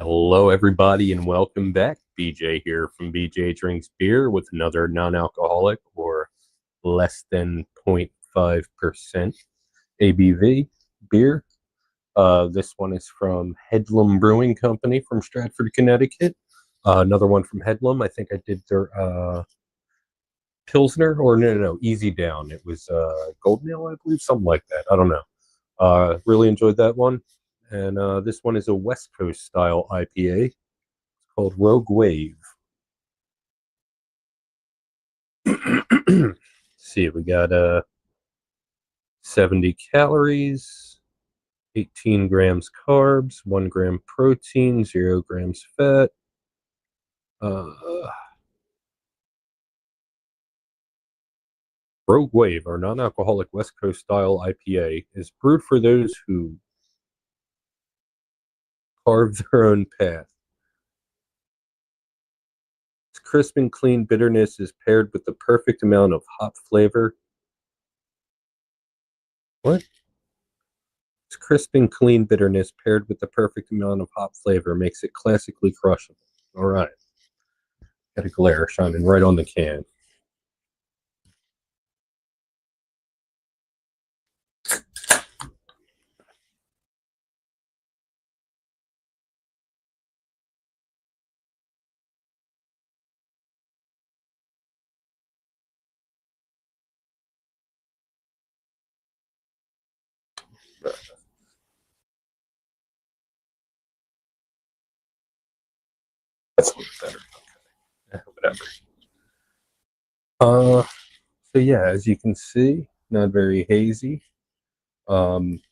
Hello, everybody, and welcome back. BJ here from BJ Drinks Beer with another non-alcoholic or less than 0.5% ABV beer. This one is from Hedlum Brewing Company from Stratford, Connecticut. Another one from Hedlum. I think I did their Pilsner, or no, Easy Down. It was Golden Ale, I believe, something like that. I don't know. Really enjoyed that one. And this one is a West Coast style IPA called Rogue Wave. See, we got 70 calories, 18 grams carbs, 1 gram protein, 0 grams fat. Rogue Wave, our non-alcoholic West Coast style IPA, is brewed for those who carve their own path. Its crisp and clean bitterness is paired with the perfect amount of hop flavor. What? Its crisp and clean bitterness paired with the perfect amount of hop flavor makes it classically crushable. All right. Got a glare shining right on the can. That's a little better. Okay. Whatever. So yeah, as you can see, not very hazy. It's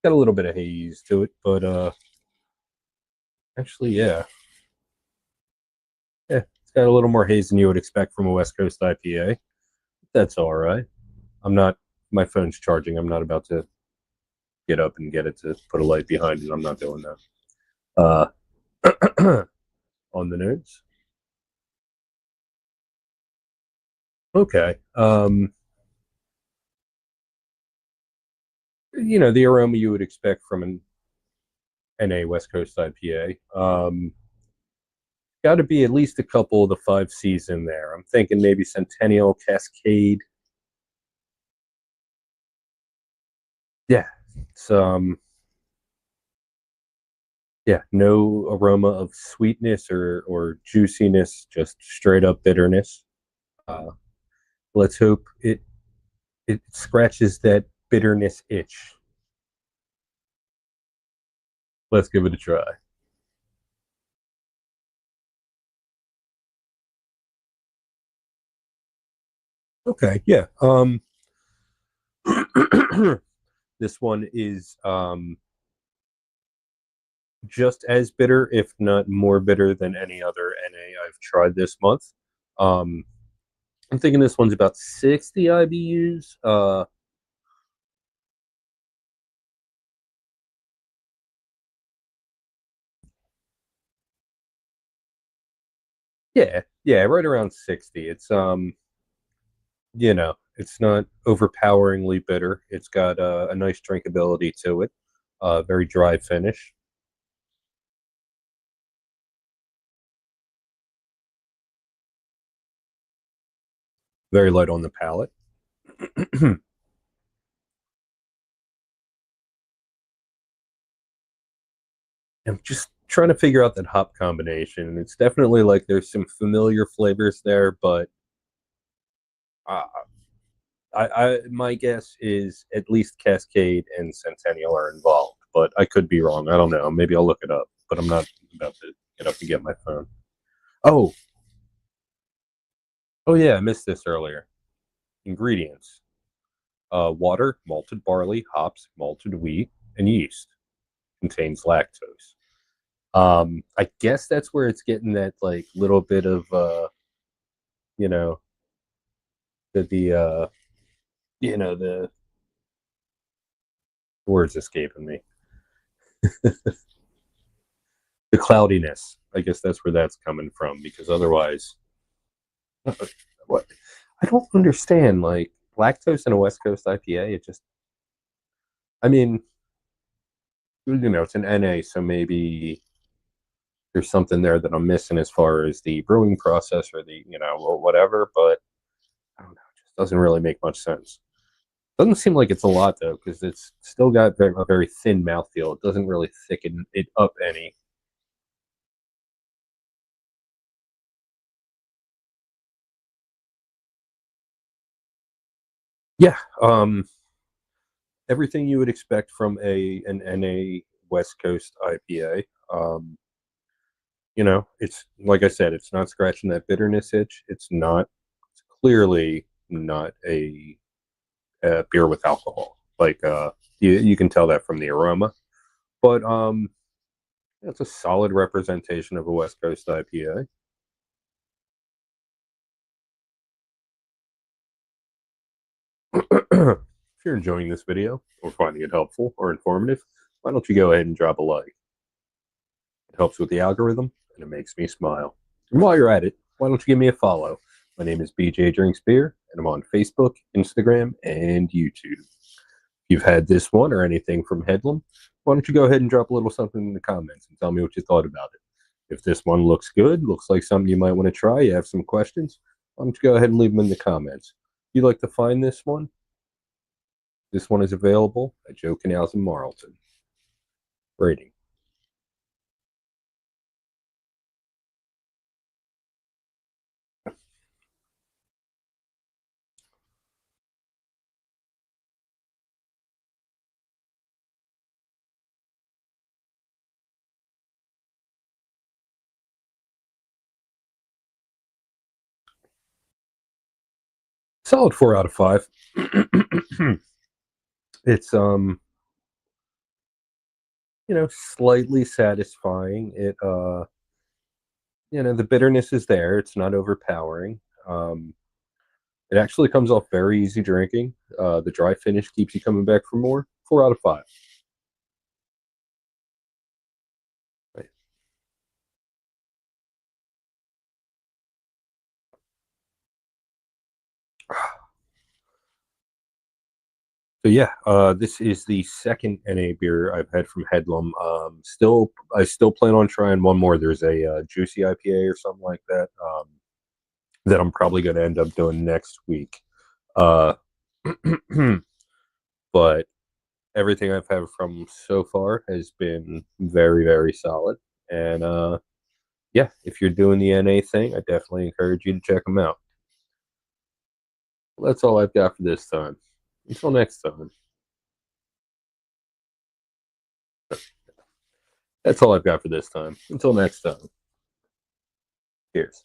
got a little bit of haze to it, but actually, yeah, it's got a little more haze than you would expect from a West Coast IPA. That's all right. I'm not. My phone's charging. I'm not about to get up and get it to put a light behind it. I'm not doing that. On the nose. Okay. The aroma you would expect from an NA West Coast IPA. Got to be at least a couple of the 5Cs in there. I'm thinking maybe Centennial, Cascade. Yeah, it's no aroma of sweetness or juiciness, just straight up bitterness. Uh, let's hope it scratches that bitterness itch. Let's give it a try. Okay, yeah. This one is just as bitter, if not more bitter than any other NA I've tried this month. Um, I'm thinking this one's about 60 IBUs. Yeah, right around 60. It's not overpoweringly bitter. It's got a nice drinkability to it. Very dry finish. Very light on the palate. I'm just trying to figure out that hop combination. It's definitely like there's some familiar flavors there, but uh, my guess is at least Cascade and Centennial are involved, but I could be wrong. I don't know. Maybe I'll look it up, but I'm not about to get up and get my phone. Oh, oh yeah, I missed this earlier. Ingredients: water, malted barley, hops, malted wheat, and yeast. Contains lactose. I guess that's where it's getting that like little bit of you know, the the words escaping me. The cloudiness. I guess that's where that's coming from because otherwise, what? I don't understand. Like lactose in a West Coast IPA, it just. I mean, it's an NA, so maybe there's something there that I'm missing as far as the brewing process or the whatever. But I don't know, it just doesn't really make much sense. Doesn't seem like it's a lot though, because it's still got a very thin mouthfeel. It doesn't really thicken it up any. Yeah, everything you would expect from an NA West Coast IPA. It's like I said, it's not scratching that bitterness itch. It's not. It's clearly not a beer with alcohol. Like you can tell that from the aroma. But it's a solid representation of a West Coast IPA. If you're enjoying this video or finding it helpful or informative, why don't you go ahead and drop a like? It helps with the algorithm and it makes me smile. And while you're at it, why don't you give me a follow? My name is BJ Drinks Beer, and I'm on Facebook, Instagram, and YouTube. If you've had this one or anything from Hedlum, why don't you go ahead and drop a little something in the comments and tell me what you thought about it. If this one looks good, looks like something you might want to try, you have some questions, why don't you go ahead and leave them in the comments. If you'd like to find this one is available at Joe Canals in Marlton. Rating. Solid 4 out of 5. It's slightly satisfying. The bitterness is there. It's not overpowering. It actually comes off very easy drinking. The dry finish keeps you coming back for more. 4 out of 5. Right. So yeah, this is the second NA beer I've had from Hedlum. I still plan on trying one more. There's a juicy IPA or something like that that I'm probably going to end up doing next week. Uh, but everything I've had from so far has been very, very solid. And yeah, if you're doing the NA thing, I definitely encourage you to check them out. Well, that's all I've got for this time. Until next time. That's all I've got for this time. Until next time. Cheers.